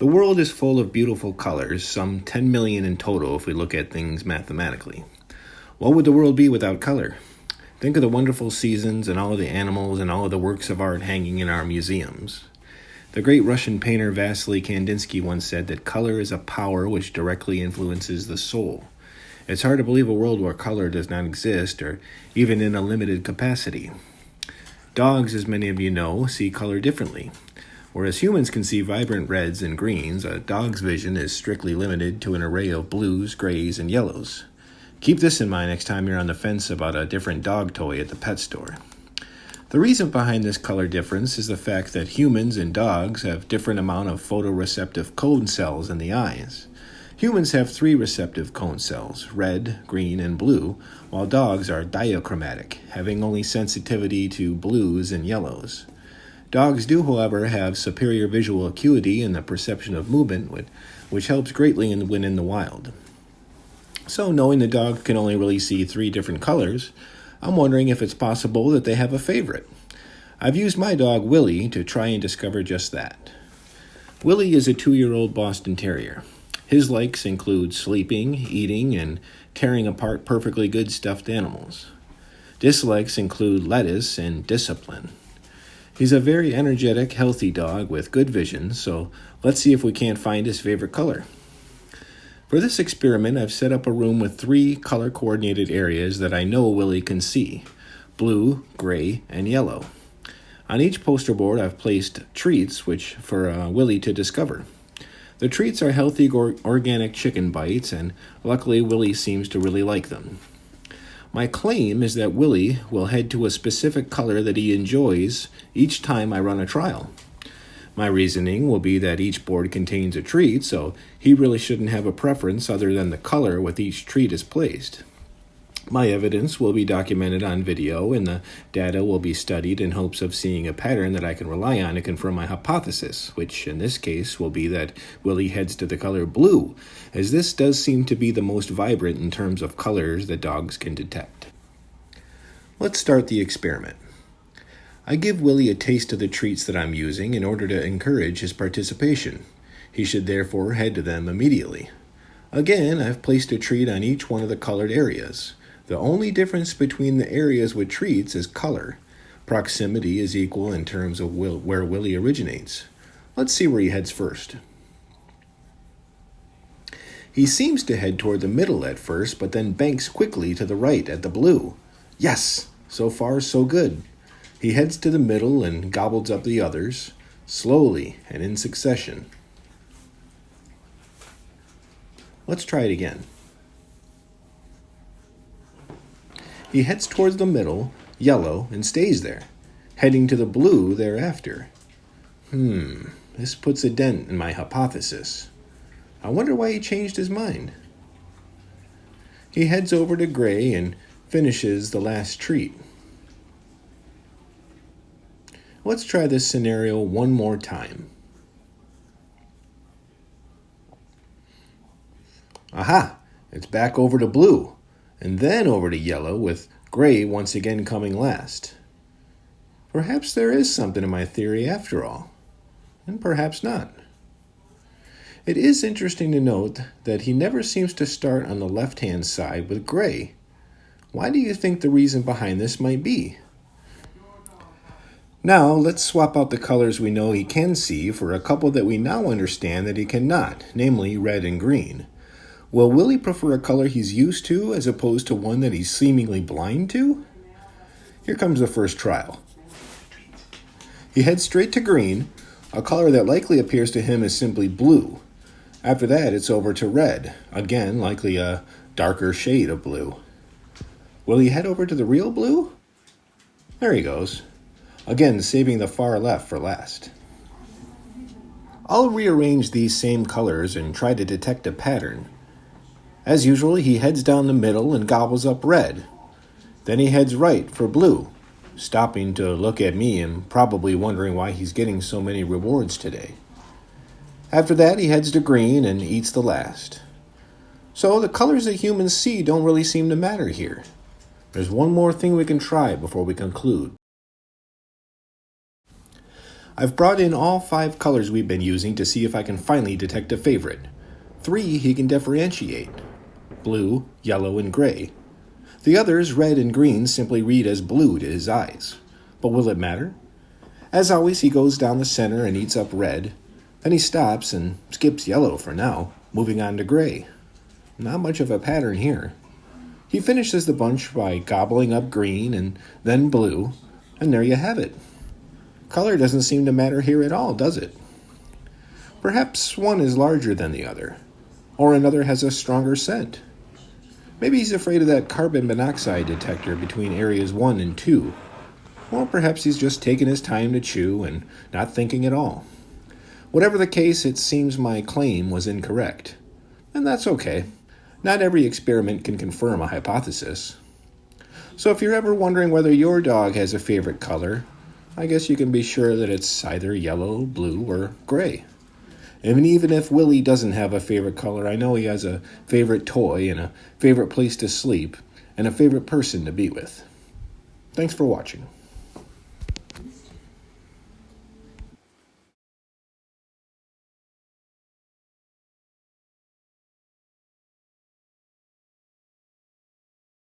The world is full of beautiful colors, some 10 million in total if we look at things mathematically. What would the world be without color? Think of the wonderful seasons and all of the animals and all of the works of art hanging in our museums. The great Russian painter Vasily Kandinsky once said that color is a power which directly influences the soul. It's hard to believe a world where color does not exist, or even in a limited capacity. Dogs, as many of you know, see color differently. Whereas humans can see vibrant reds and greens, a dog's vision is strictly limited to an array of blues, grays, and yellows. Keep this in mind next time you're on the fence about a different dog toy at the pet store. The reason behind this color difference is the fact that humans and dogs have different amount of photoreceptive cone cells in the eyes. Humans have 3 receptive cone cells, red, green, and blue, while dogs are diachromatic, having only sensitivity to blues and yellows. Dogs do, however, have superior visual acuity in the perception of movement, which helps greatly when in the wild. So, knowing the dog can only really see 3 different colors, I'm wondering if it's possible that they have a favorite. I've used my dog, Willy, to try and discover just that. Willy is a 2-year-old Boston Terrier. His likes include sleeping, eating, and tearing apart perfectly good stuffed animals. Dislikes include lettuce and discipline. He's a very energetic, healthy dog with good vision, so let's see if we can't find his favorite color. For this experiment, I've set up a room with 3 color-coordinated areas that I know Willy can see: blue, gray, and yellow. On each poster board, I've placed treats for Willy to discover. The treats are healthy organic chicken bites, and luckily Willy seems to really like them. My claim is that Willy will head to a specific color that he enjoys each time I run a trial. My reasoning will be that each board contains a treat, so he really shouldn't have a preference other than the color with each treat is placed. My evidence will be documented on video, and the data will be studied in hopes of seeing a pattern that I can rely on to confirm my hypothesis, which in this case will be that Willy heads to the color blue, as this does seem to be the most vibrant in terms of colors that dogs can detect. Let's start the experiment. I give Willy a taste of the treats that I'm using in order to encourage his participation. He should therefore head to them immediately. Again, I've placed a treat on each one of the colored areas. The only difference between the areas with treats is color. Proximity is equal in terms of where Willy originates. Let's see where he heads first. He seems to head toward the middle at first, but then banks quickly to the right at the blue. Yes, so far so good. He heads to the middle and gobbles up the others, slowly and in succession. Let's try it again. He heads towards the middle, yellow, and stays there, heading to the blue thereafter. This puts a dent in my hypothesis. I wonder why he changed his mind. He heads over to gray and finishes the last treat. Let's try this scenario one more time. Aha! It's back over to blue, and then over to yellow, with gray once again coming last. Perhaps there is something in my theory after all, and perhaps not. It is interesting to note that he never seems to start on the left-hand side with gray. Why do you think the reason behind this might be? Now, let's swap out the colors we know he can see for a couple that we now understand that he cannot, namely red and green. Will Willy prefer a color he's used to as opposed to one that he's seemingly blind to? Here comes the first trial. He heads straight to green, a color that likely appears to him as simply blue. After that, it's over to red, again likely a darker shade of blue. Will he head over to the real blue? There he goes. Again, saving the far left for last. I'll rearrange these same colors and try to detect a pattern. As usual, he heads down the middle and gobbles up red. Then he heads right for blue, stopping to look at me and probably wondering why he's getting so many rewards today. After that, he heads to green and eats the last. So the colors that humans see don't really seem to matter here. There's one more thing we can try before we conclude. I've brought in all 5 colors we've been using to see if I can finally detect a favorite. 3 he can differentiate: blue, yellow, and gray. The others, red and green, simply read as blue to his eyes. But will it matter? As always, he goes down the center and eats up red. Then he stops and skips yellow for now, moving on to gray. Not much of a pattern here. He finishes the bunch by gobbling up green and then blue, and there you have it. Color doesn't seem to matter here at all, does it? Perhaps one is larger than the other, or another has a stronger scent. Maybe he's afraid of that carbon monoxide detector between areas 1 and 2. Or perhaps he's just taking his time to chew and not thinking at all. Whatever the case, it seems my claim was incorrect. And that's okay. Not every experiment can confirm a hypothesis. So if you're ever wondering whether your dog has a favorite color, I guess you can be sure that it's either yellow, blue, or gray. And even if Willy doesn't have a favorite color, I know he has a favorite toy and a favorite place to sleep and a favorite person to be with. Thanks for watching.